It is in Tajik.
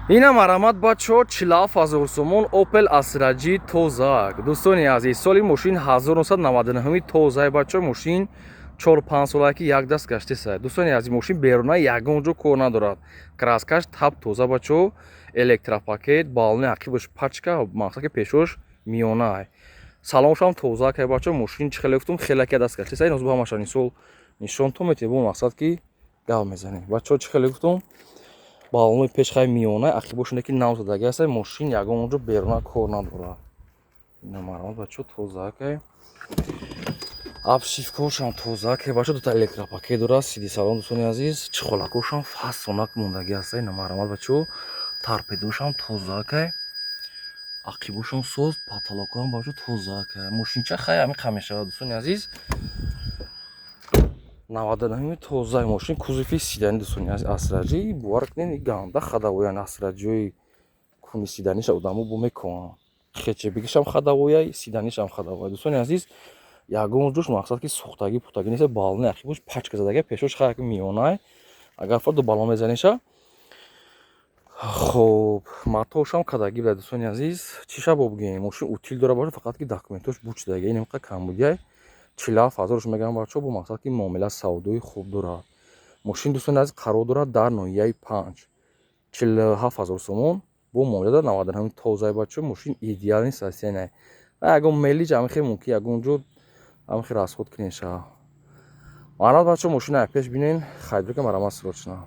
инам арамад бачо 40000 сомон Opel Astra-G тозак. Дӯстони азиз, соли мошин 1999 тоза бачо, мошин 4-5 солаки як даст гаштиса. Дӯстони азиз, мошин беруна ягон ҷо кор надорад. Краскаш таб тоза бачо, электропакет, балони ақибаш пачка, мақсад ки пешош миёна. Салоншам тозак бачо, мошин чӣ хеле гуфтум хелаки даст гаштиса. Ин озбо ҳамаша нисол нишон то метавонӣ бо мақсад ки гап мезанем. Бачо чӣ хеле гуфтум балони пешхай миёна, ақибошоне ки нав задаги аст, мошин ягон ҷо беруна кор надорад. Ина маромад бачо тозак. Абшифкошам тозак бачо, дута электропакет дорад, сиди салон дӯстони азиз, чихолакошам фасонак мондаги аст. Ина маромад бачо, торпедошам тозак, ақибошам соз, потолокам бачо тозак. Мошинча хай ами қамешава дӯстони азиз. 99 тоза мошин, кузови сидани дӯстони азиз Astra-G, буварк не ганда хадавоян Astra-G куни сиданиша одамо бо мекунан. Хечебигишам хадавояй, сиданишам хадавояй. Дӯстони азиз, ягон ҷош мақсад ки сухтагӣ пухтагӣ нест, балони ақибош пачка задаги пешош хай миёна. Агар фардо балон мезаниша, хоб матошам кадагӣ буда дӯстони азиз. Чиша бобгем, мошин утил дора бошад, фақат ки документош буч даги, инамқа камбудияй. 40000 мегам бачо, бо мақсад ки муомила савдои хуб дорад. Мошин дӯстони азиз қарор дорад дар ноҳияи 5 47000 сомон бо муомила дар 99 тоза бачо, мошин идеал нест асена. Ягон меллиҷ амихе мумкин ягон ҷо амихе расход кинеша. Маромад бачо, мошина як пеш бинен, хайдурка маромад сирочна.